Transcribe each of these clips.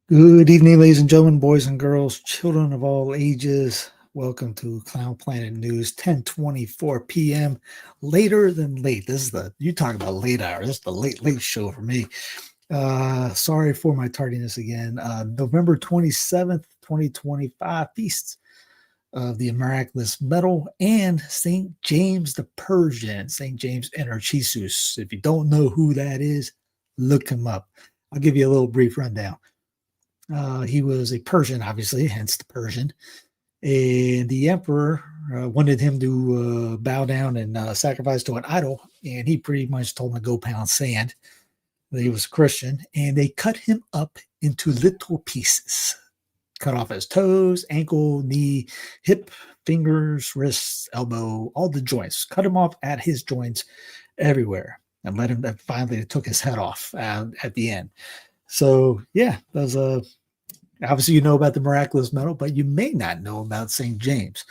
Good evening, ladies and gentlemen, boys and girls, children of all ages. Welcome to Clown Planet News, 10:24 p.m. Later than late. This is you talk about late hour. This is the late show for me. Sorry for my tardiness again. November 27th, 2025, feasts of the Miraculous Medal and St. James the Persian, St. James Enerchisus. If you don't know who that is, look him up. I'll give you a little brief rundown. He was a Persian, obviously, hence the Persian. And the emperor wanted him to bow down and sacrifice to an idol. And he pretty much told him to go pound sand. He was a Christian. And they cut him up into little pieces. Cut off his toes, ankle, knee, hip, fingers, wrists, elbow, all the joints. Cut him off at his joints everywhere. And let him, finally, took his head off at the end. So, yeah, that was obviously you know about the Miraculous Medal, but you may not know about St. James.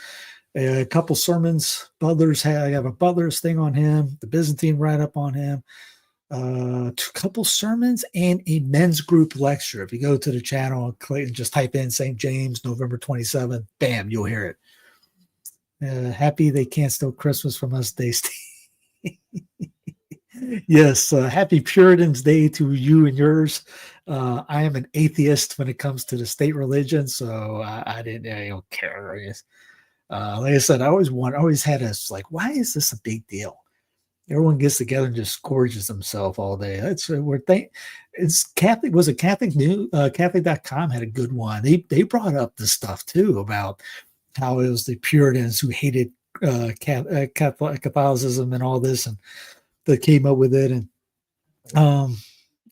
A couple sermons, Butler's I have a Butler's thing on him, the Byzantine write-up on him, a couple sermons, and a men's group lecture. If you go to the channel and just type in St. James, November 27th, bam, you'll hear it. Happy they can't steal Christmas from us, they stay. Yes, happy Puritans Day to you and yours. I am an atheist when it comes to the state religion, so I don't care. Like I said, I always had this like, why is this a big deal? Everyone gets together and just gorges themselves all day. It's Catholic. Was it Catholic News? Catholic.com had a good one. They brought up this stuff too about how it was the Puritans who hated Catholicism and all this, and that came up with it. And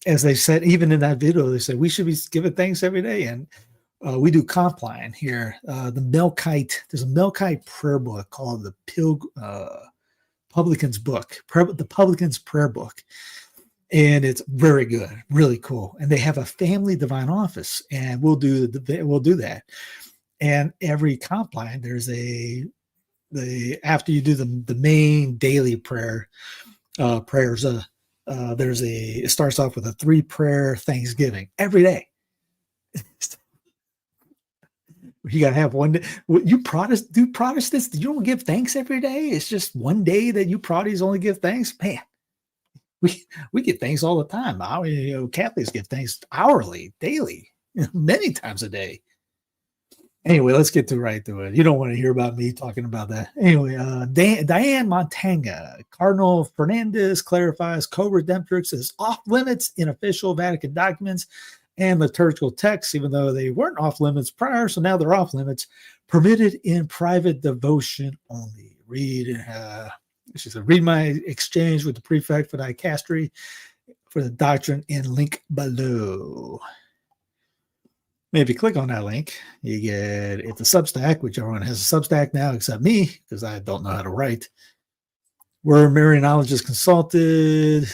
as they said, even in that video, they said we should be giving thanks every day. And we do Compline here. The Melkite, there's a Melkite prayer book called the Publican's Book, the Publican's Prayer Book. And it's very good, really cool. And they have a family divine office, and we'll do that. And every Compline, there's after you do the main daily prayers, it starts off with a 3-prayer Thanksgiving every day. You gotta have one day. You Protestants, you don't give thanks every day. It's just one day that you Protestants only give thanks. Man, we give thanks all the time. Catholics give thanks hourly, daily, many times a day. Anyway, let's get right to it. You don't want to hear about me talking about that. Anyway, Diane Montanga, Cardinal Fernández clarifies Co-Redemptrix is off limits in official Vatican documents and liturgical texts, even though they weren't off limits prior, so now they're off limits. Permitted in private devotion only. She said, read my exchange with the prefect for dicastery for the doctrine in link below. Maybe click on that link. You get it's a Substack, which everyone has a Substack now except me, because I don't know how to write. Were Marianologists consulted?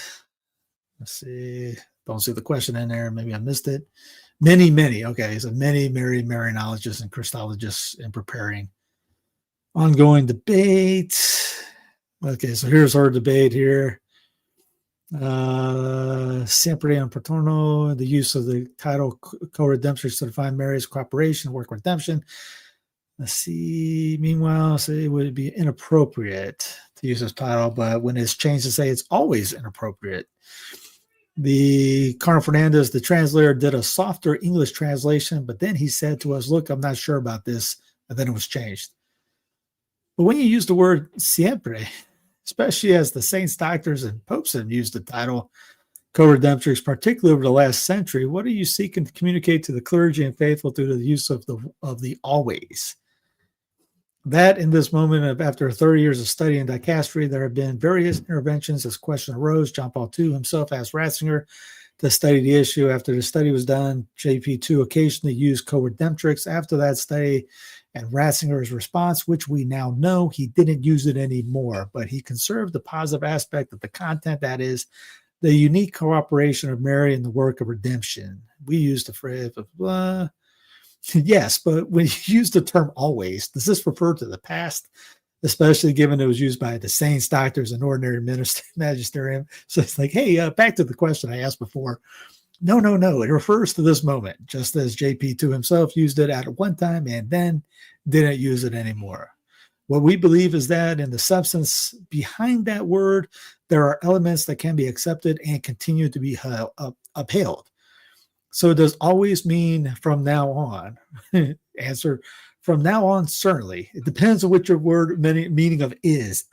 Let's see. Don't see the question in there. Maybe I missed it. Many. Okay, so many Marianologists and Christologists in preparing. Ongoing debate. Okay, so here's our debate here. Sempre and Paterno, the use of the title Co-Redemptrix to define marriage, cooperation, work redemption. Let's see. Meanwhile, say it would be inappropriate to use this title, but when it's changed to say it's always inappropriate. The Cardinal Fernández, the translator, did a softer English translation, but then he said to us, look, I'm not sure about this, and then it was changed. But when you use the word siempre, especially as the saints, doctors, and popes have used the title Co-Redemptrix, particularly over the last century, what are you seeking to communicate to the clergy and faithful through the use of the always? That in this moment after 30 years of studying dicastery, there have been various interventions as question arose. John Paul II himself asked Ratzinger to study the issue. After the study was done, JP2 occasionally used Co-Redemptrix. After that study and Ratzinger's response, which we now know, he didn't use it anymore, but he conserved the positive aspect of the content, that is, the unique cooperation of Mary in the work of redemption. We use the phrase, blah. Yes, but when you use the term always, does this refer to the past, especially given it was used by the saints, doctors, and ordinary magisterium? So it's like, hey, back to the question I asked before. No. It refers to this moment, just as JP2 himself used it at one time and then didn't use it anymore. What we believe is that in the substance behind that word, there are elements that can be accepted and continue to be upheld. So it does always mean from now on. Answer, from now on, certainly. It depends on what your word meaning of is.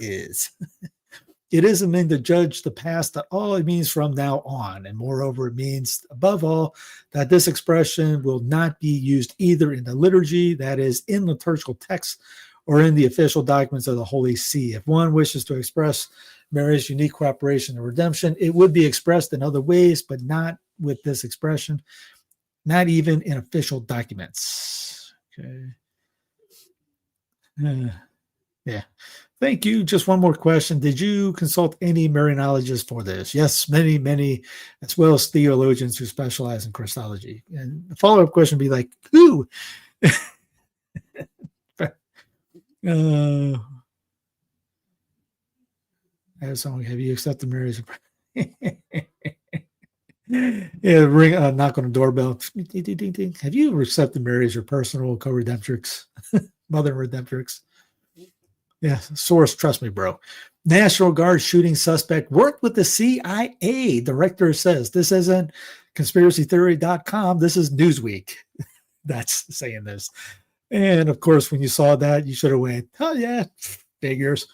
It isn't meant to judge the past at all. It means from now on. And moreover, it means, above all, that this expression will not be used either in the liturgy, that is, in liturgical texts, or in the official documents of the Holy See. If one wishes to express Mary's unique cooperation and redemption, it would be expressed in other ways, but not with this expression, not even in official documents. Okay. Yeah. Thank you. Just one more question. Did you consult any Marianologists for this? Yes, many, as well as theologians who specialize in Christology. And the follow-up question would be like, who? Have you accepted Mary's? Yeah, ring, knock on the doorbell. Have you accepted Mary as your personal co-redemptrix, mother redemptrix? Yeah, source, trust me, bro. National Guard shooting suspect worked with the CIA. Director says this isn't conspiracytheory.com. This is Newsweek. That's saying this. And of course, when you saw that, you should have went, oh, yeah, figures.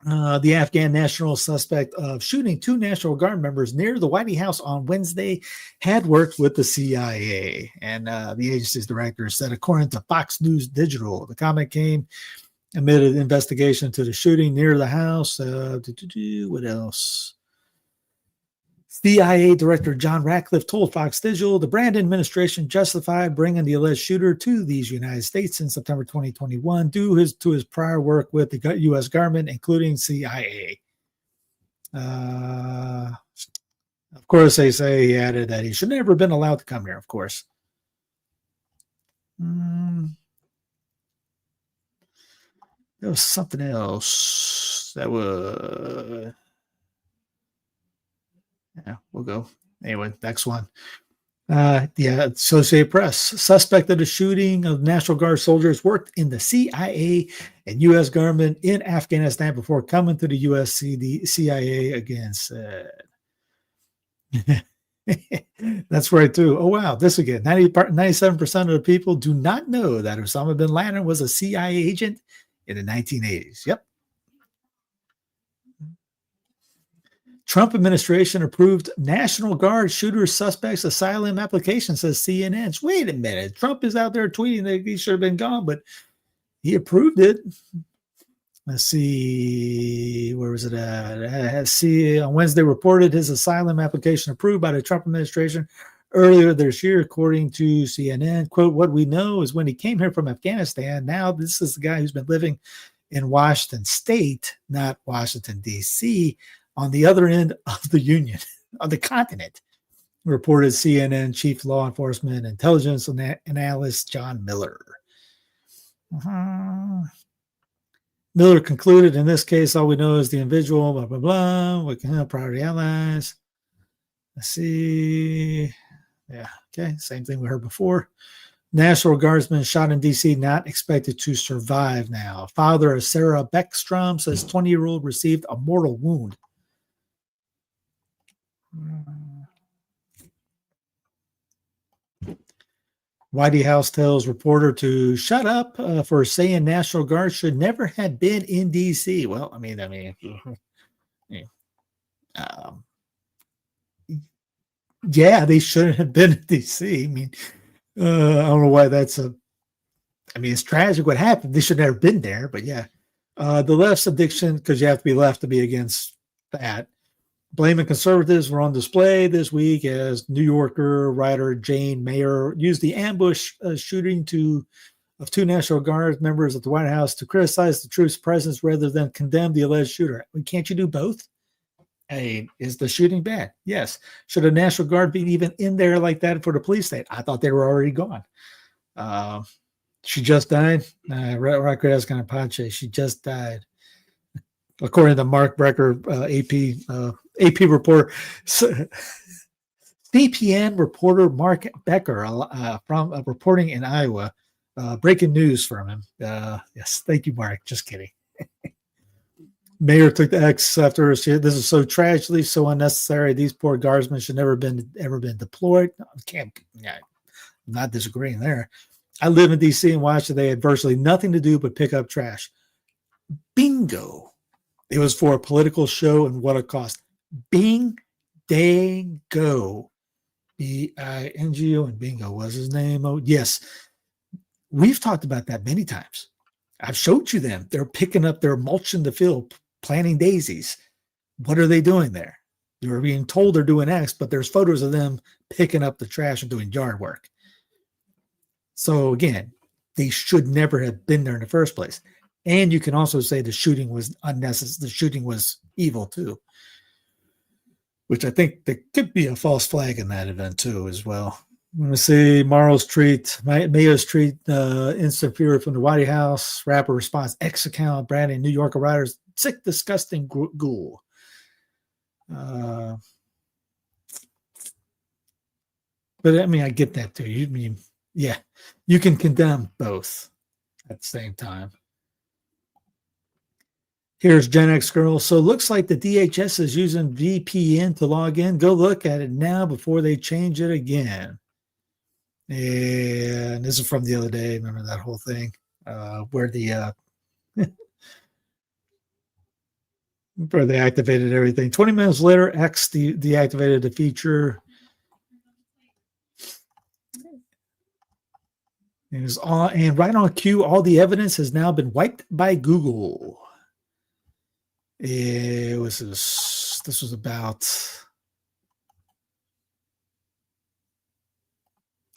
The Afghan national suspect of shooting 2 National Guard members near the White House on Wednesday had worked with the CIA. And the agency's director said, according to Fox News Digital, the comment came amid an investigation to the shooting near the house. What else? CIA Director John Ratcliffe told Fox Digital the Brand administration justified bringing the alleged shooter to these United States in September 2021 due to his prior work with the U.S. government, including CIA. Of course, they say he added that he should never have been allowed to come here, of course. There was something else that was... Yeah, we'll go. Anyway, next one. Associated Press. Suspect of the shooting of National Guard soldiers worked in the CIA and U.S. government in Afghanistan before coming to the U.S. CIA again said. That's right, too. Oh, wow. This again. 97% of the people do not know that Osama bin Laden was a CIA agent in the 1980s. Yep. Trump administration approved National Guard shooter suspects asylum application, says CNN. Wait a minute. Trump is out there tweeting that he should have been gone, but he approved it. Let's see. Where was it at? On Wednesday reported his asylum application approved by the Trump administration earlier this year, according to CNN. Quote, what we know is when he came here from Afghanistan, now this is the guy who's been living in Washington State, not Washington, D.C., on the other end of the union, of the continent, reported CNN Chief Law Enforcement Intelligence Analyst John Miller. Miller concluded, in this case, all we know is the individual, blah, blah, blah, we can have priority allies. Let's see. Yeah, okay, same thing we heard before. National Guardsman shot in D.C. not expected to survive now. Father of Sarah Beckstrom says 20-year-old received a mortal wound. White House tells reporter to shut up for saying National Guard should never have been in D.C. Well, I mean, yeah, they shouldn't have been in D.C. I mean, I don't know why that's it's tragic what happened. They should never have been there, but yeah. The left's addiction, because you have to be left to be against that. Blaming conservatives were on display this week as New Yorker writer Jane Mayer used the ambush shooting of 2 National Guard members at the White House to criticize the troops' presence rather than condemn the alleged shooter. Can't you do both? Hey, is the shooting bad? Yes. Should a National Guard be even in there like that for the police state? I thought they were already gone. She just died. She just died. According to Mark Brecker, AP reporter, CPN reporter Mark Becker from reporting in Iowa. Breaking news from him. Yes, thank you, Mark. Just kidding. Mayor took the X after this is so tragically so unnecessary. These poor guardsmen should never ever been deployed. I'm not disagreeing there. I live in DC and watched it. They had virtually nothing to do but pick up trash. Bingo. It was for a political show and what it cost. Bing, dang, go. Bingo, and bingo was his name. Oh, yes. We've talked about that many times. I've showed you them. They're picking up, they're mulching the field, planting daisies. What are they doing there? You're being told they're doing X, but there's photos of them picking up the trash and doing yard work. So again, they should never have been there in the first place. And you can also say the shooting was unnecessary. The shooting was evil too, which I think there could be a false flag in that event too as well. Let me see. Mayo's tweet, instant fury from the White House. Rapper response, X account, branding New Yorker writers, sick, disgusting ghoul. But I mean, I get that too. You mean, yeah, you can condemn both at the same time. Here's Gen X Girl. So it looks like the DHS is using VPN to log in. Go look at it now before they change it again. And this is from the other day. Remember that whole thing where where they activated everything. 20 minutes later, X deactivated the feature. It was on, and right on cue, all the evidence has now been wiped by Google. This was about.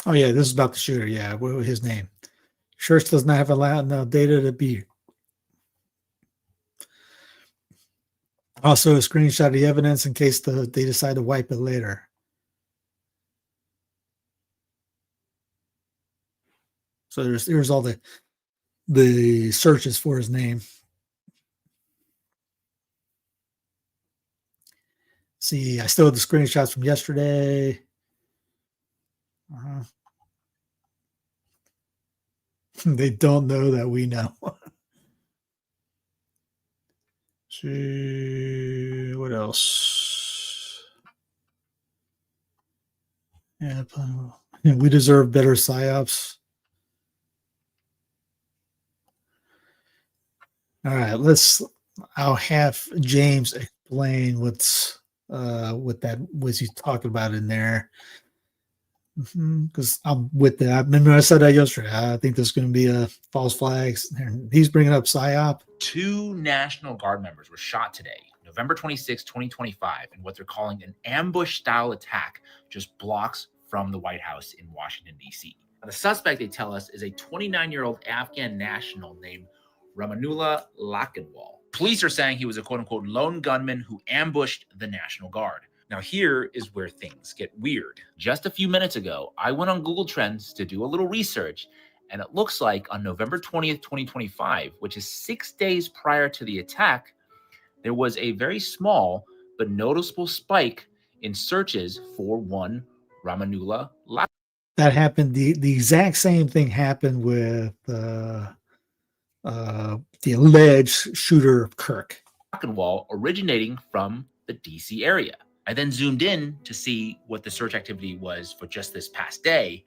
Oh yeah, this is about the shooter. Yeah, what was his name? Church does not have enough data to be. Also, a screenshot of the evidence in case they decide to wipe it later. So there's all the searches for his name. See, I still have the screenshots from yesterday. They don't know that we know. See, what else? Yeah, we deserve better psyops. All right, I'll have James explain what that was he's talking about in there. Because I'm with that. I remember I said that yesterday. I think there's going to be a false flags. He's bringing up PSYOP. 2 National Guard members were shot today, November 26, 2025, in what they're calling an ambush-style attack just blocks from the White House in Washington, D.C. The suspect, they tell us, is a 29-year-old Afghan national named Ramanullah Lakhanwal. Police are saying he was a quote-unquote lone gunman who ambushed the National Guard. Now, here is where things get weird. Just a few minutes ago, I went on Google Trends to do a little research, and it looks like on November 20th, 2025, which is 6 days prior to the attack, there was a very small but noticeable spike in searches for one Ramanullah Lakhanwal. That happened. The exact same thing happened with the alleged shooter of Kirk. Lakhanwal originating from the DC area. I then zoomed in to see what the search activity was for just this past day.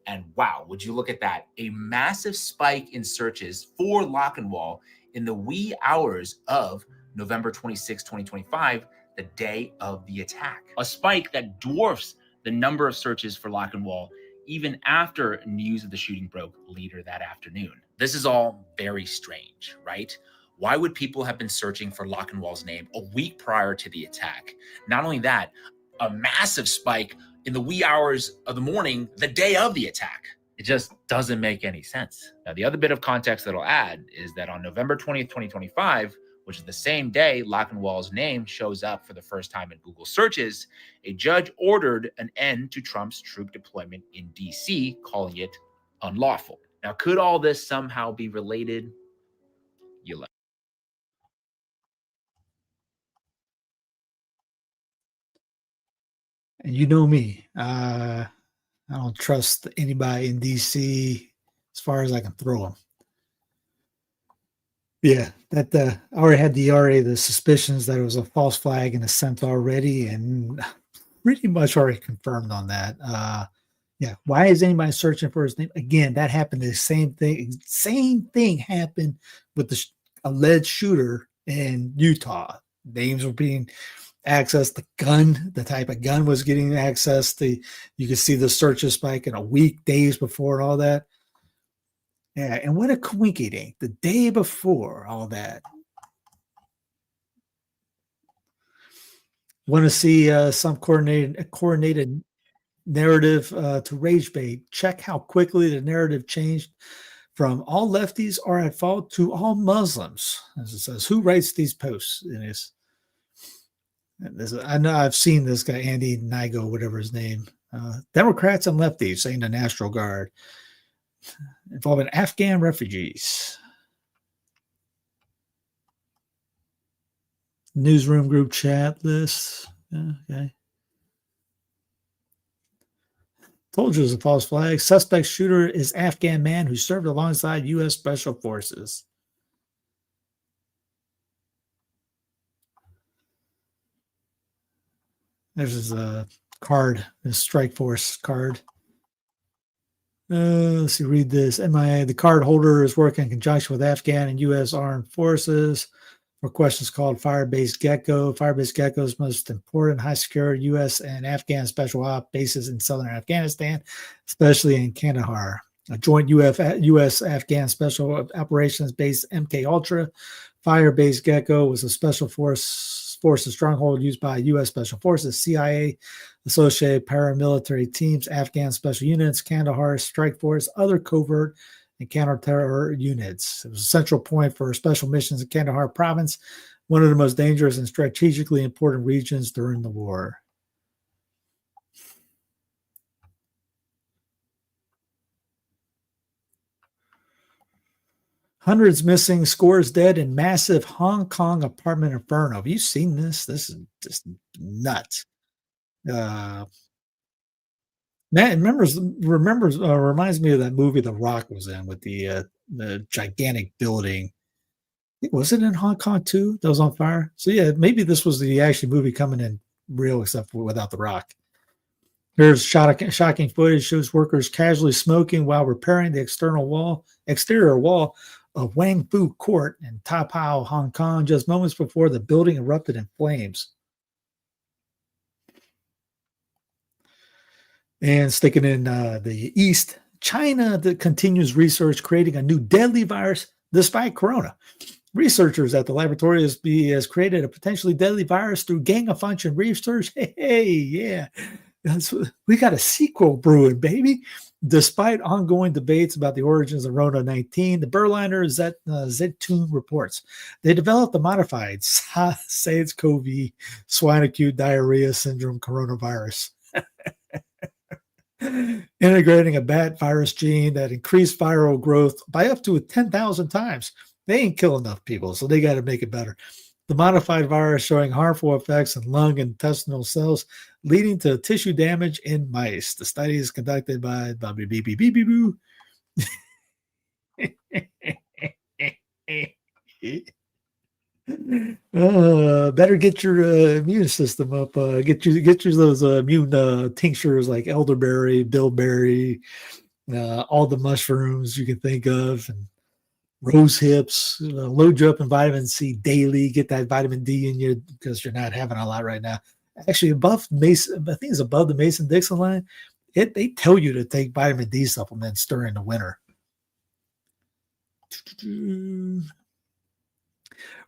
And wow, would you look at that? A massive spike in searches for Lakhanwal in the wee hours of November 26, 2025, the day of the attack. A spike that dwarfs the number of searches for Lakhanwal even after news of the shooting broke later that afternoon. This is all very strange, right? Why would people have been searching for Lakhanwal's name a week prior to the attack? Not only that, a massive spike in the wee hours of the morning, the day of the attack. It just doesn't make any sense. Now, the other bit of context that I'll add is that on November 20th, 2025, which is the same day Lakhanwal's name shows up for the first time in Google searches, a judge ordered an end to Trump's troop deployment in DC, calling it unlawful. Now, could all this somehow be related? You let. And you know me, I don't trust anybody in DC as far as I can throw them. Yeah, that I already had the suspicions that it was a false flag in a sense already, and pretty much already confirmed on that. Yeah, why is anybody searching for his name again? That happened. The same thing happened with the alleged shooter in Utah. Names were being accessed. The type of gun was getting access. You could see the searches spike in a week, days before all that. Yeah, and what a coinky dink. The day before all that. Want to see some coordinated narrative to rage bait? Check how quickly the narrative changed from all lefties are at fault to all Muslims. As it says, who writes these posts? I know I've seen this guy, Andy Nigo, whatever his name. Democrats and lefties saying the National Guard involving Afghan refugees. Newsroom group chat list. Okay. Told you it was a false flag. Suspect shooter is Afghan man who served alongside U.S. Special Forces. There's his card, his Strike Force card. Let's see, read this. MIA, the card holder is working in conjunction with Afghan and U.S. Armed Forces for questions called Firebase Gecko. Firebase Gecko's most important high security U.S. and Afghan special op bases in southern Afghanistan, especially in Kandahar. A joint U.S. Afghan special operations base MK Ultra. Firebase Gecko was a special forces stronghold used by U.S. Special Forces, CIA, associated paramilitary teams, Afghan special units, Kandahar strike force, other covert and counter-terror units. It was a central point for special missions in Kandahar province, one of the most dangerous and strategically important regions during the war. Hundreds missing, scores dead in massive Hong Kong apartment inferno. Have you seen this? This is just nuts. Man, reminds me of that movie The Rock was in with the gigantic building. Was it in Hong Kong too? That was on fire. So yeah, maybe this was the actual movie coming in real, except for without The Rock. Here's shocking footage shows workers casually smoking while repairing the exterior wall of Wang Fu Court in Ta Pao, Hong Kong, just moments before the building erupted in flames. And sticking in the East, China that continues research creating a new deadly virus despite corona. Researchers at the laboratory has created a potentially deadly virus through gain-of-function research. Hey, yeah. We got a sequel brewing, baby. Despite ongoing debates about the origins of Rona 19, the Berliner Zeitung reports they developed a modified SARS-CoV swine acute diarrhea syndrome coronavirus. Integrating a bat virus gene that increased viral growth by up to 10,000 times. They ain't kill enough people, so they got to make it better. The modified virus showing harmful effects in lung and intestinal cells, leading to tissue damage in mice. The study is conducted by Boo. Better get your immune system up. Get you those immune tinctures like elderberry, bilberry, all the mushrooms you can think of, and rose hips. Load you up in vitamin C daily. Get that vitamin D in you because you're not having a lot right now. Actually, above Mason, I think it's above the Mason-Dixon line. They tell you to take vitamin D supplements during the winter.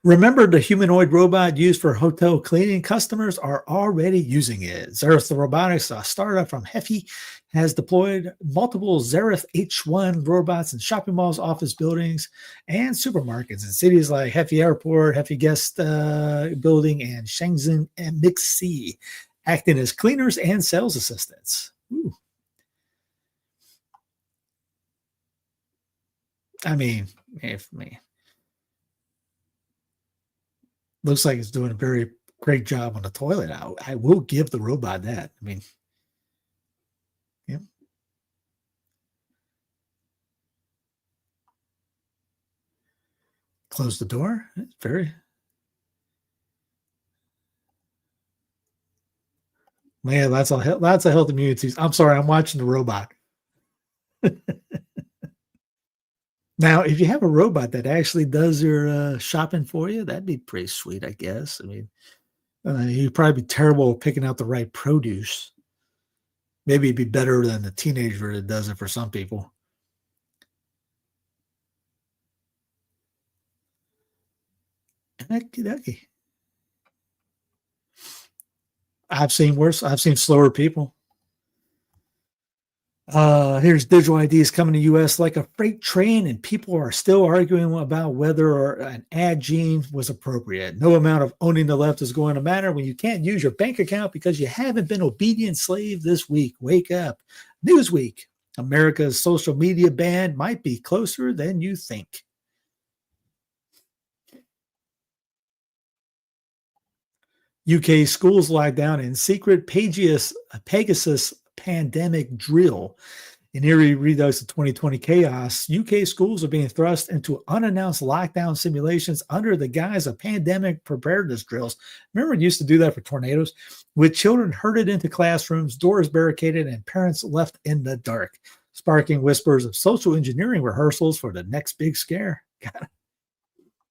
Remember the humanoid robot used for hotel cleaning? Customers are already using it. Xereth Robotics, a startup from Heffy, has deployed multiple Xereth H1 robots in shopping malls, office buildings, and supermarkets in cities like Heffy Airport, Heffy Guest Building, and Shenzhen and Mixi, acting as cleaners and sales assistants. Ooh. I mean, if me. Looks like it's doing a very great job on the toilet. I will give the robot that. I mean, yeah. Close the door. It's very. Man, that's a health immunity. I'm sorry, I'm watching the robot. Now, if you have a robot that actually does your shopping for you, that'd be pretty sweet, I guess. I mean, you'd probably be terrible at picking out the right produce. Maybe it'd be better than the teenager that does it for some people. I've seen worse. I've seen slower people. Here's digital IDs coming to U.S. like a freight train, and people are still arguing about whether an ad gene was appropriate. No amount of owning the left is going to matter when you can't use your bank account because you haven't been obedient slave this week. Wake up. Newsweek. America's social media ban might be closer than you think. UK schools locked down in secret Pegasus pandemic drill. In eerie redux of 2020 chaos, UK schools are being thrust into unannounced lockdown simulations under the guise of pandemic preparedness drills. Remember, it used to do that for tornadoes? With children herded into classrooms, doors barricaded, and parents left in the dark, sparking whispers of social engineering rehearsals for the next big scare. God.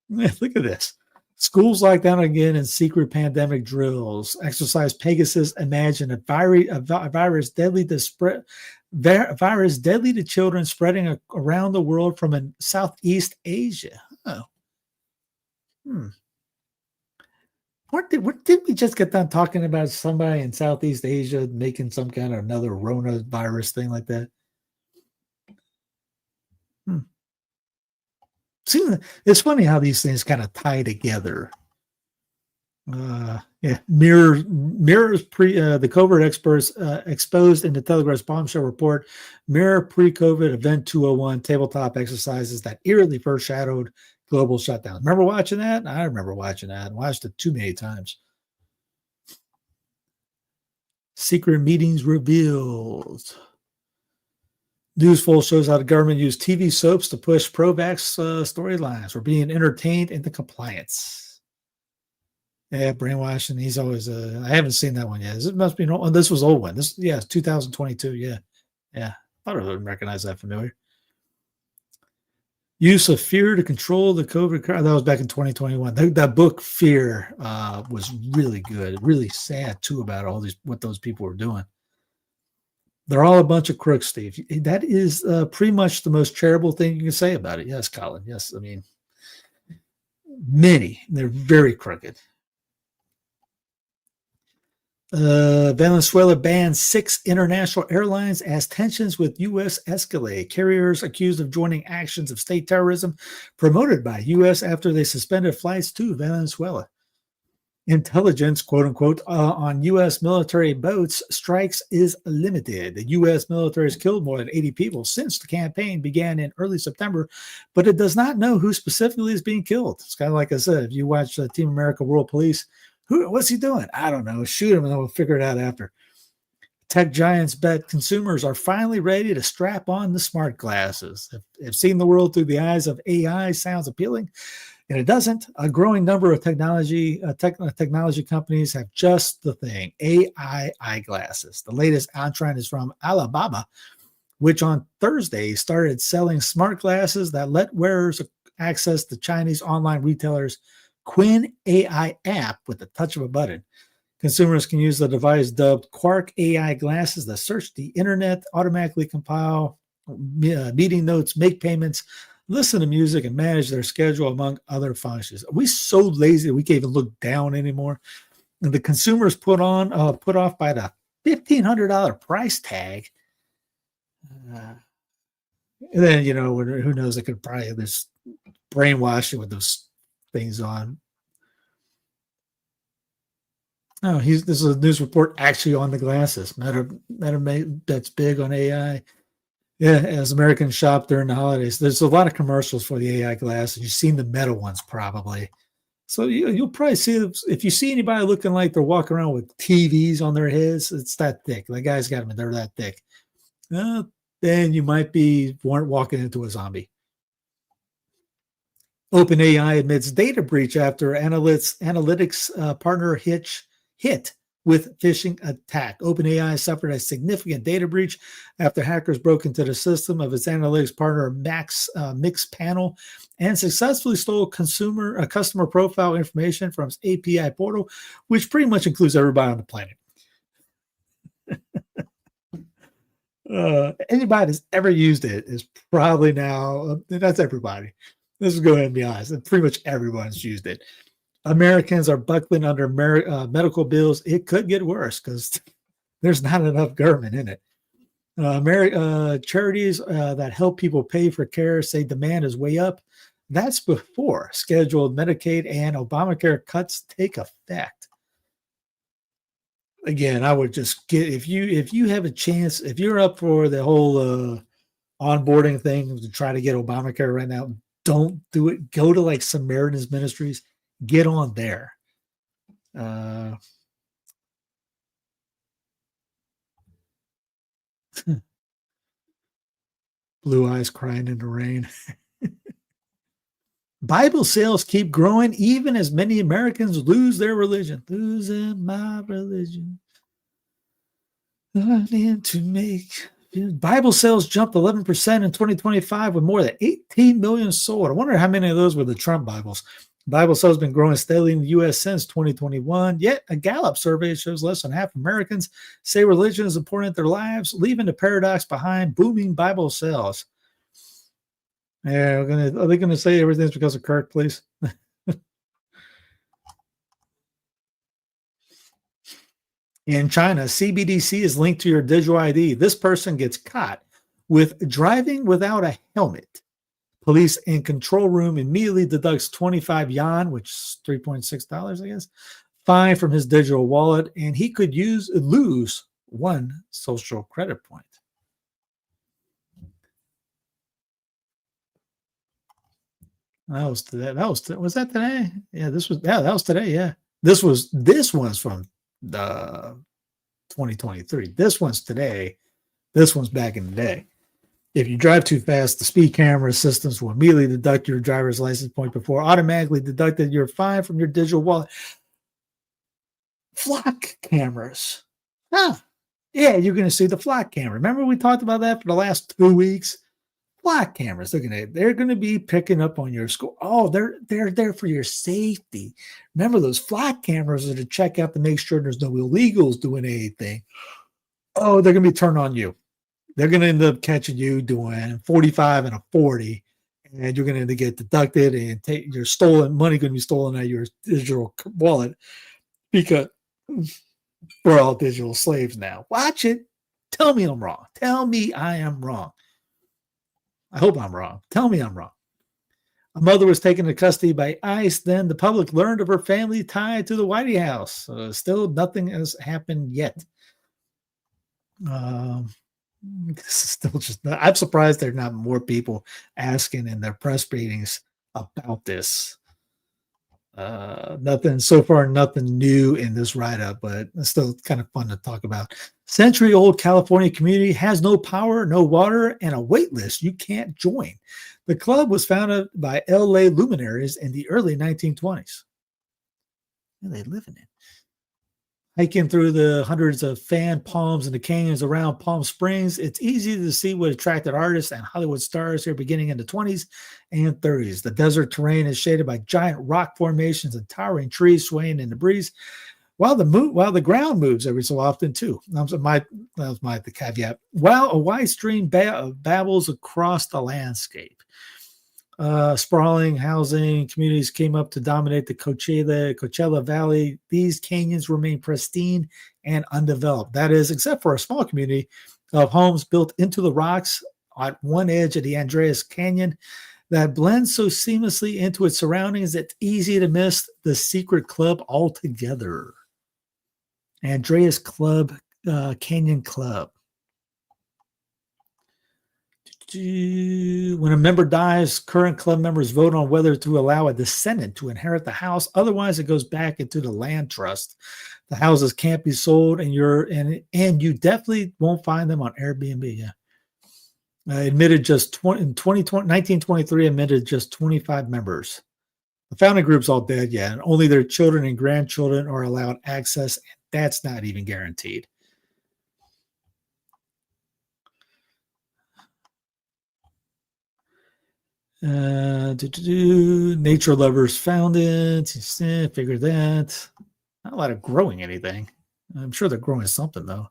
Look at this. Schools locked down again in secret pandemic drills. Exercise Pegasus imagine a virus deadly to spread. Virus deadly to children spreading around the world from in Southeast Asia. Oh. What did we just get done talking about somebody in Southeast Asia making some kind of another Rona virus thing like that? See, it's funny how these things kind of tie together. Mirrors the covert experts exposed in the Telegraph's bombshell report. Mirror pre-COVID event 201 tabletop exercises that eerily foreshadowed global shutdown. Remember watching that? I remember watching that. I watched it too many times. Secret meetings revealed. Newsful shows how the government used TV soaps to push pro-vax storylines. We're being entertained into compliance. Yeah, brainwashing. He's always. I haven't seen that one yet. This must be an old. This was old one. This, yeah, it's 2022. Yeah. I thought I would recognize that familiar. Use of fear to control the COVID. That was back in 2021. That book, Fear, was really good. Really sad too about all these what those people were doing. They're all a bunch of crooks, Steve. That is pretty much the most charitable thing you can say about it. Yes, Colin. Yes, I mean, many. They're very crooked. Venezuela bans 6 international airlines as tensions with U.S. escalate. Carriers accused of joining actions of state terrorism promoted by U.S. after they suspended flights to Venezuela. Intelligence, quote unquote, on U.S. military boats strikes is limited. The U.S. military has killed more than 80 people since the campaign began in early September, but it does not know who specifically is being killed. It's kind of like I said, if you watch Team America World Police, what's he doing? I don't know. Shoot him and we'll figure it out after. Tech giants bet consumers are finally ready to strap on the smart glasses. If seeing the world through the eyes of AI sounds appealing, and it doesn't. A growing number of technology companies have just the thing, AI eyeglasses. The latest trend is from Alibaba, which on Thursday started selling smart glasses that let wearers access the Chinese online retailers' Quinn AI app with the touch of a button. Consumers can use the device dubbed Quark AI glasses that search the internet, automatically compile meeting notes, make payments, listen to music, and manage their schedule, among other functions. Are we so lazy that we can't even look down anymore? And the consumers put off by the $1,500 price tag. And then, who knows, it could probably have this brainwashing with those things on. Oh, this is a news report actually on the glasses. Matter that's big on AI. Yeah, as Americans shop during the holidays, there's a lot of commercials for the AI glasses. You've seen the Meta ones probably. So you'll probably see if you see anybody looking like they're walking around with TVs on their heads, it's that thick. The guy's got them, and they're that thick. Then you might be walking into a zombie. OpenAI admits data breach after analytics partner hit with phishing attack. OpenAI suffered a significant data breach after hackers broke into the system of its analytics partner Mixpanel and successfully stole customer profile information from its API portal, which pretty much includes everybody on the planet. Anybody that's ever used it is probably now, that's everybody. Let's go ahead and be honest. Pretty much everyone's used it. Americans are buckling under medical bills. It could get worse because there's not enough government in it. Charities that help people pay for care say demand is way up. That's before scheduled Medicaid and Obamacare cuts take effect. Again, I would just get if you have a chance, if you're up for the whole onboarding thing to try to get Obamacare right now, don't do it. Go to like Samaritan's Ministries. Get on there. Blue eyes crying in the rain. Bible sales keep growing even as many Americans lose their religion. Losing my religion. I need to make. Bible sales jumped 11% in 2025 with more than 18 million sold. I wonder how many of those were the Trump Bibles. Bible sales have been growing steadily in the U.S. since 2021. Yet a Gallup survey shows less than half Americans say religion is important in their lives, leaving the paradox behind booming Bible sales. Yeah, are they going to say everything's because of Kirk, please? In China, CBDC is linked to your digital ID. This person gets caught with driving without a helmet. Police in control room immediately deducts 25 yuan, which is $3.6, I guess, fine from his digital wallet, and he could lose 1 social credit point. Was that today? Yeah, that was today. Yeah, this one's from the 2023. This one's today. This one's back in the day. If you drive too fast, the speed camera systems will immediately deduct your driver's license point before automatically deducting your fine from your digital wallet. Flock cameras. Yeah, you're going to see the flock camera. Remember we talked about that for the last 2 weeks? Flock cameras. They're going to be picking up on your score. Oh, they're there for your safety. Remember, those flock cameras are to check out to make sure there's no illegals doing anything. Oh, they're going to be turned on you. They're going to end up catching you doing 45 and a 40, and you're going to get deducted and take your stolen money going to be stolen out of your digital wallet because we're all digital slaves now. Watch it. Tell me I'm wrong. Tell me I am wrong. I hope I'm wrong. Tell me I'm wrong. A mother was taken into custody by ICE. Then the public learned of her family tied to the White House. Still, nothing has happened yet. This is still just. I'm surprised there are not more people asking in their press meetings about this. Nothing so far, nothing new in this write-up, but it's still kind of fun to talk about. Century-old California community has no power, no water, and a wait list you can't join. The club was founded by LA luminaries in the early 1920s. Where are they living in? Hiking through the hundreds of fan palms and the canyons around Palm Springs, it's easy to see what attracted artists and Hollywood stars here beginning in the 20s and 30s. The desert terrain is shaded by giant rock formations and towering trees swaying in the breeze, while the ground moves every so often too. That was the caveat. While a wide stream babbles across the landscape. Sprawling housing communities came up to dominate the Coachella Valley. These canyons remain pristine and undeveloped. That is, except for a small community of homes built into the rocks at one edge of the Andreas Canyon that blends so seamlessly into its surroundings it's easy to miss the secret club altogether. Andreas Canyon Club. When a member dies, current club members vote on whether to allow a descendant to inherit the house. Otherwise, it goes back into the land trust. The houses can't be sold, and you definitely won't find them on Airbnb. Yeah. Admitted just 1923 admitted just 25 members. The founding group's all dead, yeah, and only their children and grandchildren are allowed access, and that's not even guaranteed. Nature lovers found it. Figured that. Not a lot of growing anything. I'm sure they're growing something, though.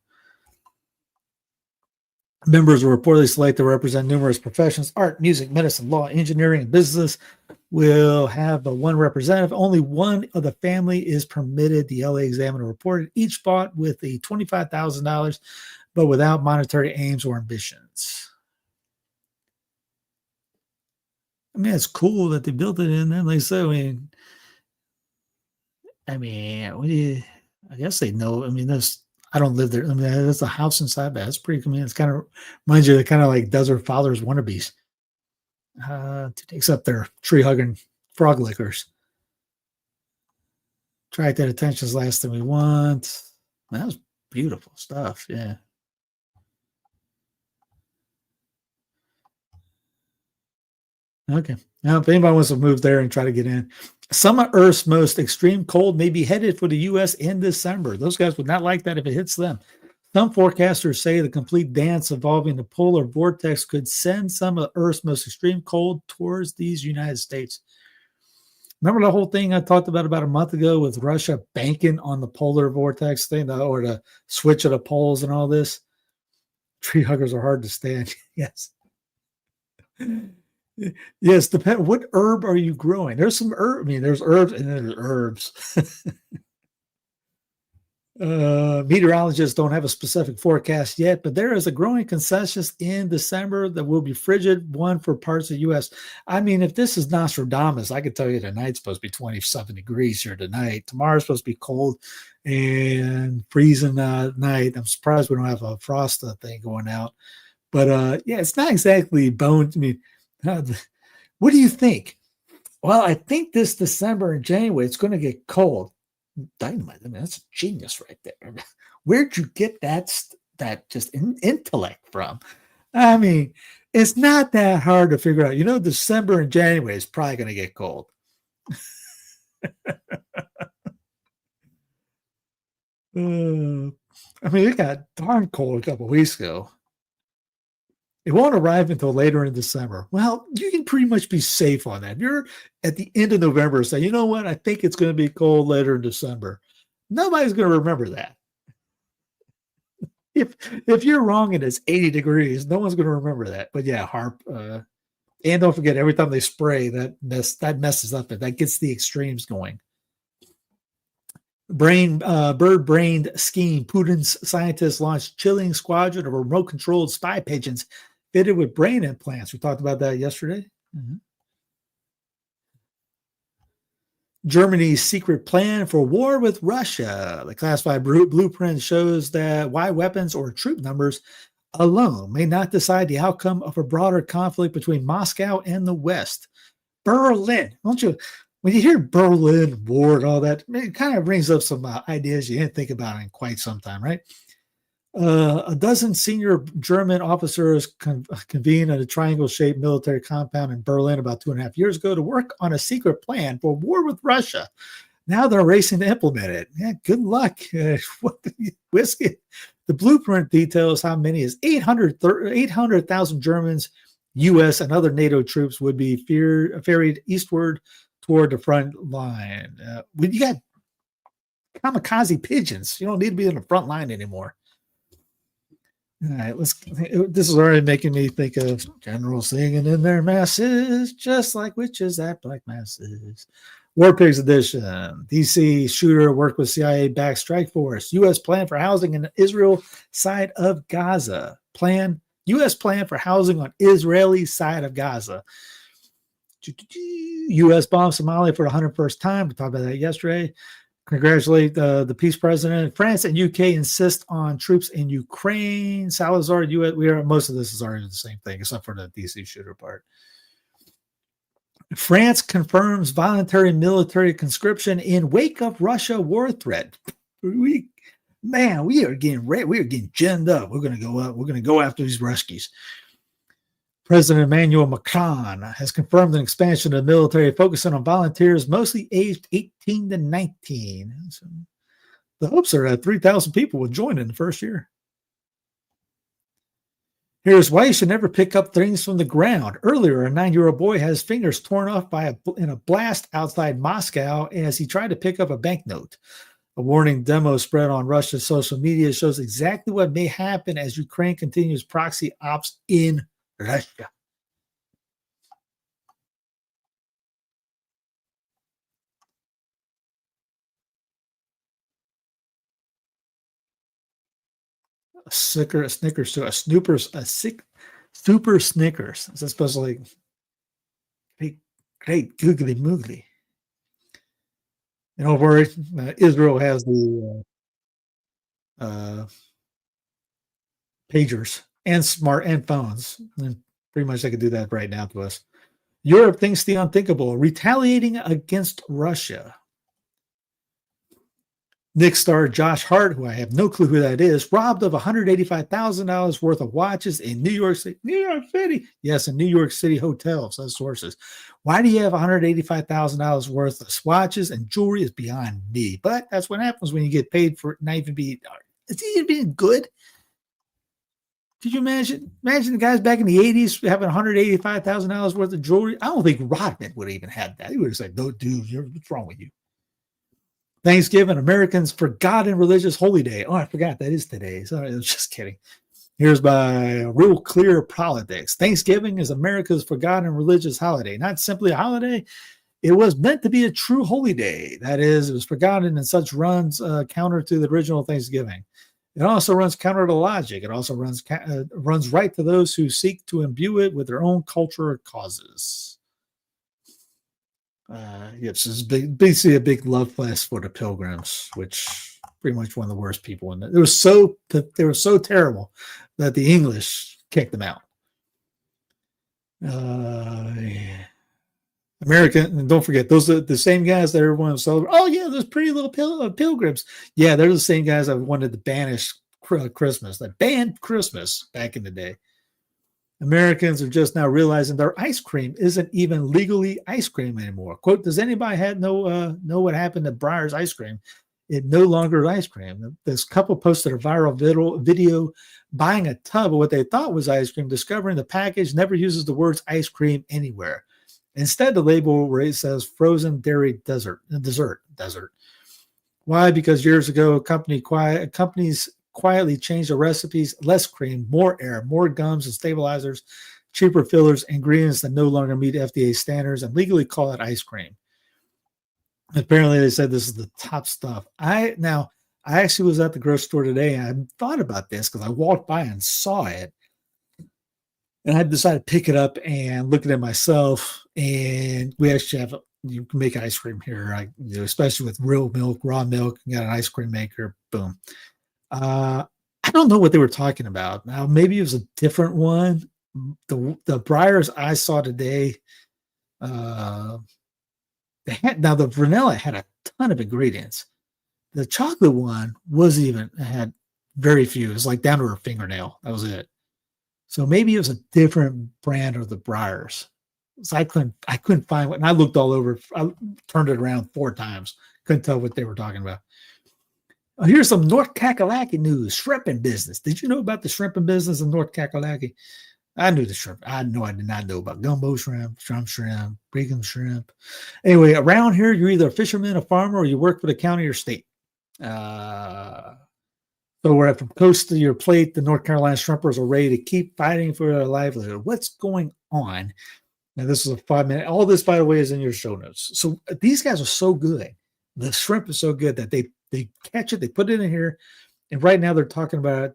Members were reportedly selected to represent numerous professions: art, music, medicine, law, engineering, and business. Will have but one representative. Only one of the family is permitted, the LA Examiner reported. Each bought with a $25,000, but without monetary aims or ambitions. I mean, it's cool that they built it in there. Like I said, I guess they know. I mean, I don't live there. I mean, there's a house inside that. It's pretty cool. It's kind of reminds you of kind of like Desert Fathers wannabes. Except they're tree hugging frog lickers. Track that attention is the last thing we want. That was beautiful stuff. Yeah. Okay. Now, if anybody wants to move there and try to get in, some of Earth's most extreme cold may be headed for the U.S. in December. Those guys would not like that if it hits them. Some forecasters say the complete dance involving the polar vortex could send some of Earth's most extreme cold towards these United States. Remember the whole thing I talked about a month ago with Russia banking on the polar vortex thing, or the switch of the poles and all this? Tree huggers are hard to stand. Yes. Yes, depend. What herb are you growing? There's some herb. I mean, there's herbs and then there's herbs. Meteorologists don't have a specific forecast yet, but there is a growing consensus in December that will be frigid one for parts of the U.S. I mean, if this is Nostradamus, I could tell you tonight's supposed to be 27 degrees here tonight. Tomorrow's supposed to be cold and freezing night. I'm surprised we don't have a frost thing going out. But yeah, it's not exactly bone. I mean, what do you think? Well, I think this December and January, it's going to get cold. Dynamite. I mean, that's genius right there. Where'd you get that just intellect from? I mean, it's not that hard to figure out. December and January is probably going to get cold. I mean, it got darn cold a couple of weeks ago. It won't arrive until later in December. Well, you can pretty much be safe on that. If you're at the end of November, say, you know what? I think it's going to be cold later in December. Nobody's going to remember that. If you're wrong and it's 80 degrees, no one's going to remember that. But yeah, Harp. And don't forget, every time they spray, that messes up it. That gets the extremes going. Bird-brained scheme. Putin's scientists launched chilling squadron of remote-controlled spy pigeons fitted with brain implants. We talked about that yesterday. Mm-hmm. Germany's secret plan for war with Russia. The classified blueprint shows that why weapons or troop numbers alone may not decide the outcome of a broader conflict between Moscow and the West. Berlin. Don't you? When you hear Berlin war and all that, it kind of brings up some ideas you didn't think about in quite some time, right? A dozen senior German officers convened at a triangle-shaped military compound in Berlin about 2.5 years ago to work on a secret plan for war with Russia. Now they're racing to implement it. Yeah, good luck. Whiskey. The blueprint details how many as 800,000 Germans, U.S., and other NATO troops would be ferried eastward toward the front line. You got kamikaze pigeons. You don't need to be in the front line anymore. All right, this is already making me think of generals singing in their masses, just like witches at black masses. War Pigs edition. DC shooter worked with CIA-backed strike force. U.S. plan for housing in the Israel side of Gaza. U.S. plan for housing on Israeli side of Gaza. U.S. bombed Somalia for the 101st time. We talked about that yesterday. congratulate the peace president. France and UK insist on troops in Ukraine. Salazar, most of this is already the same thing, except for the DC shooter part. France confirms voluntary military conscription in wake of Russia war threat. We are getting ready. We are getting ginned up. We're going to go up. We're going to go after these Ruskies. President Emmanuel Macron has confirmed an expansion of the military focusing on volunteers mostly aged 18 to 19. So the hopes are that 3,000 people will join in the first year. Here's why you should never pick up things from the ground. Earlier, a 9-year-old boy had his fingers torn off in a blast outside Moscow as he tried to pick up a banknote. A warning demo spread on Russia's social media shows exactly what may happen as Ukraine continues proxy ops in Russia. Super Snickers. It's supposed to like great googly moogly. Don't worry, Israel has the pagers and smart and phones, and pretty much they could do that right now to us. Europe thinks the unthinkable, retaliating against Russia. Nick star Josh Hart, who I have no clue who that is, robbed of $185,000 worth of watches in New York City. New York City. Yes, in New York City hotels, as sources. Why do you have $185,000 worth of watches and jewelry is beyond me. But that's what happens when you get paid for it not even being, it's even being good. Could you imagine the guys back in the 80s having $185,000 worth of jewelry? I don't think Rodman would have even had that. He would have said, no, dude, what's wrong with you? Thanksgiving, Americans' forgotten religious holy day. Oh, I forgot that is today. Sorry, I was just kidding. Here's my real clear politics. Thanksgiving is America's forgotten religious holiday. Not simply a holiday. It was meant to be a true holy day. That is, it was forgotten and such runs counter to the original Thanksgiving. It also runs counter to logic. It also runs right to those who seek to imbue it with their own culture or causes. Yes, it's basically a big love fest for the Pilgrims, which pretty much one of the worst people in it. They were so terrible that the English kicked them out. American, and don't forget, those are the same guys that everyone was celebrating. Oh yeah, those pretty little pilgrims. Yeah, they're the same guys that wanted to banish Christmas, that banned Christmas back in the day. Americans are just now realizing their ice cream isn't even legally ice cream anymore. Quote, does anybody know what happened to Breyer's ice cream? It no longer is ice cream. This couple posted a viral video buying a tub of what they thought was ice cream, discovering the package never uses the words ice cream anywhere. Instead, the label where it says frozen dairy dessert. Why? Because years ago, companies quietly changed the recipes: less cream, more air, more gums and stabilizers, cheaper fillers, ingredients that no longer meet FDA standards, and legally call it ice cream. Apparently, they said this is the top stuff. I actually was at the grocery store today, and I thought about this because I walked by and saw it, and I decided to pick it up and look at it myself. And we actually you can make ice cream here, especially with real milk, raw milk. You got an ice cream maker, boom. I don't know what they were talking about. Now, maybe it was a different one. The Breyers I saw today, the vanilla had a ton of ingredients. The chocolate one had very few. It was like down to her fingernail. That was it. So maybe it was a different brand of the Breyers. So I couldn't find what, and I looked all over. I turned it around 4 times. Couldn't tell what they were talking about. Here's some North Kakalaki news. Shrimping business. Did you know about the shrimping business in North Kakalaki? I knew the shrimp. I did not know about gumbo shrimp, Brigham shrimp. Anyway, around here, you're either a fisherman, a farmer, or you work for the county or state. So we're from coast to your plate. The North Carolina shrimpers are ready to keep fighting for their livelihood. What's going on? Now, this is a 5-minute. All this, by the way, is in your show notes. So these guys are so good. The shrimp is so good that they catch it, they put it in here, and right now they're talking about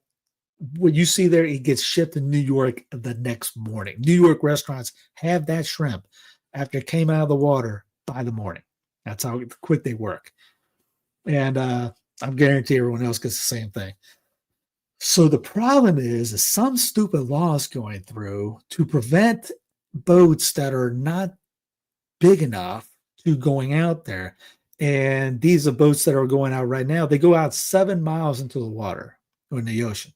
what you see there. It gets shipped to New York the next morning. New York restaurants have that shrimp after it came out of the water by the morning. That's how quick they work. And I'm guarantee everyone else gets the same thing. So the problem is some stupid laws going through to prevent boats that are not big enough to going out there. And these are boats that are going out right now. They go out 7 miles into the water or in the ocean.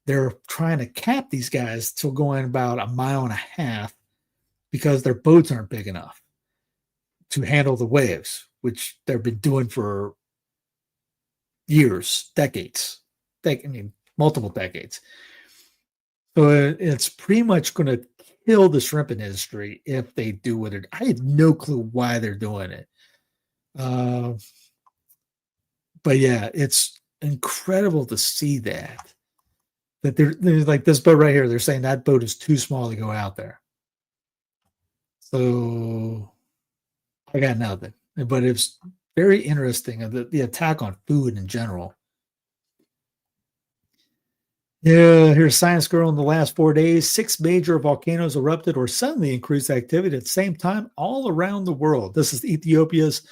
They're trying to cap these guys till going about 1.5 miles because their boats aren't big enough to handle the waves, which they've been doing for years, decades. I mean, multiple decades. So it's pretty much going to kill the shrimp industry if they do what it. I have no clue why they're doing it. But yeah, it's incredible to see that they're like this boat right here. They're saying that boat is too small to go out there. So I got nothing. But it's very interesting the attack on food in general. Yeah, here's Science Girl in the last 4 days. 6 major volcanoes erupted or suddenly increased activity at the same time all around the world. This is Ethiopia's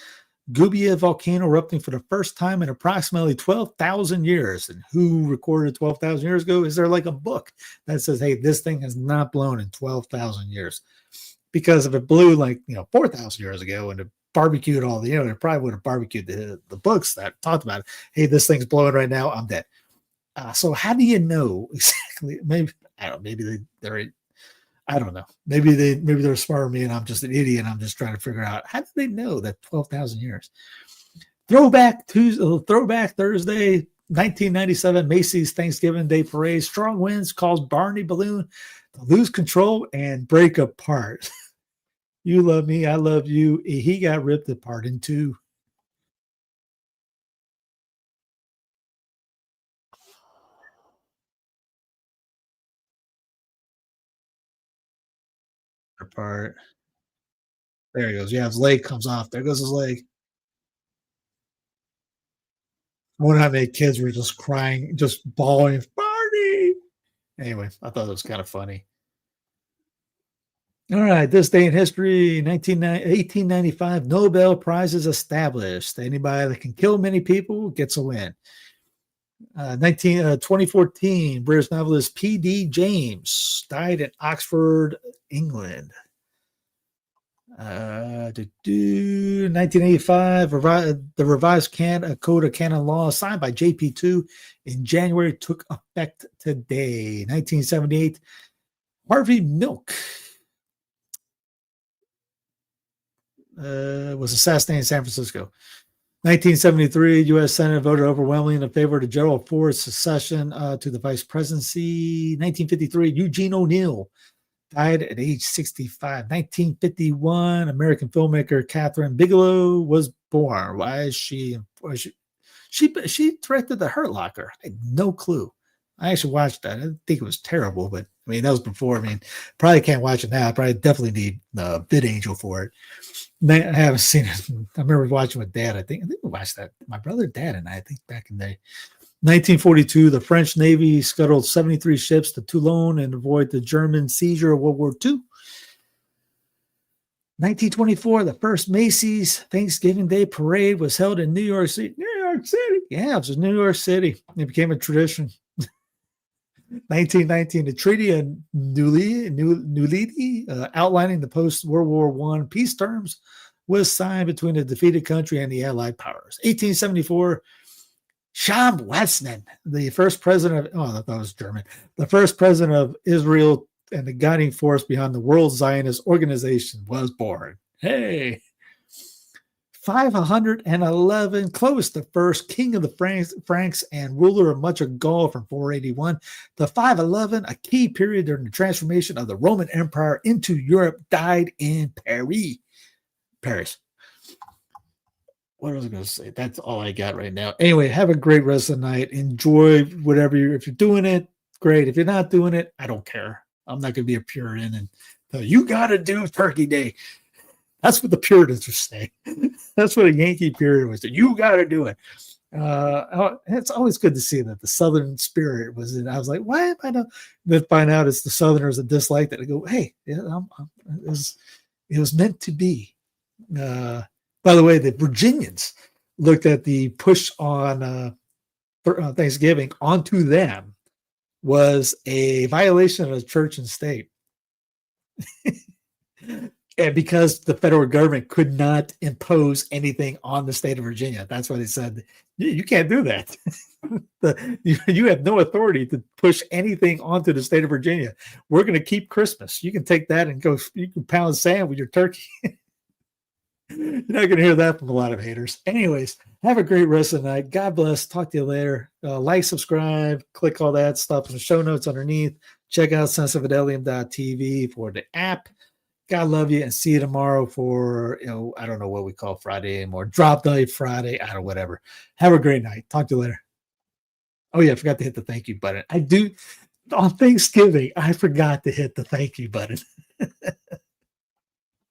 Gubia volcano erupting for the first time in approximately 12,000 years. And who recorded 12,000 years ago? Is there like a book that says, hey, this thing has not blown in 12,000 years? Because if it blew like, 4,000 years ago and it barbecued all the, they probably would have barbecued the books that talked about it. Hey, this thing's blowing right now. I'm dead. So how do you know exactly? Maybe I don't know. Maybe they're I don't know. Maybe they're smarter than me, and I'm just an idiot. And I'm just trying to figure out how do they know that 12,000 years. Throwback Thursday, 1997 Macy's Thanksgiving Day Parade. Strong winds caused Barney Balloon to lose control and break apart. You love me, I love you. He got ripped apart in two. Apart. There he goes. Yeah, his leg comes off. There goes his leg. I wonder how many kids were just crying, just bawling, Barney. Anyway, I thought it was kind of funny. All right, this day in history, 1895, Nobel Prize is established. Anybody that can kill many people gets a win. 2014, British novelist P.D. James died in Oxford, England. 1985, the revised Code of Canon Law signed by JP2 in January took effect today. 1978, Harvey Milk was assassinated in San Francisco. 1973, U.S. Senate voted overwhelmingly in favor of the General Ford's succession to the vice presidency. 1953, Eugene O'Neill died at age 65. 1951, American filmmaker Catherine Bigelow was born. Why is she directed The Hurt Locker? I had no clue. I actually watched that. I didn't think it was terrible, but I mean, that was before. I mean, probably can't watch it now. I probably definitely need VidAngel for it. I haven't seen it. I remember watching with Dad. I think we watched that. My brother, Dad, and I think back in the day. 1942, the French Navy scuttled 73 ships to Toulon and avoid the German seizure of World War II. 1924, the first Macy's Thanksgiving Day Parade was held in New York City. New York City. Yeah, it was New York City. It became a tradition. 1919, the Treaty of Nulidi, outlining the post-World War I peace terms, was signed between the defeated country and the Allied powers. 1874, Sham Weizmann, the first president of, I thought it was German, the first president of Israel and the guiding force behind the World Zionist Organization was born. Hey. 511, Clovis the First, king of the Franks and ruler of much of Gaul from 481 to 511, a key period during the transformation of the Roman Empire into Europe, died in Paris. What was I going to say? That's all I got right now. Anyway, have a great rest of the night. Enjoy whatever if you're doing it, great. If you're not doing it, I don't care. I'm not going to be a Puritan and tell you got to do Turkey Day. That's what the Puritans were saying. That's what a Yankee Puritan was saying. You got to do it. It's always good to see that the Southern spirit was in. I was like, why am I not? Then find out it's the Southerners that dislike that. I go, hey, it was meant to be. By the way, the Virginians looked at the push on Thanksgiving onto them was a violation of church and state. And because the federal government could not impose anything on the state of Virginia, that's why they said, you can't do that. You have no authority to push anything onto the state of Virginia. We're going to keep Christmas. You can take that and go, you can pound sand with your turkey. You're not going to hear that from a lot of haters. Anyways, have a great rest of the night. God bless. Talk to you later. Like, subscribe, click all that stuff in the show notes underneath. Check out senseofidelium.tv for the app. God love you, and see you tomorrow for, I don't know what we call Friday anymore. Drop night Friday. I don't know, whatever. Have a great night. Talk to you later. Oh, yeah, I forgot to hit the thank you button. I do. On Thanksgiving, I forgot to hit the thank you button.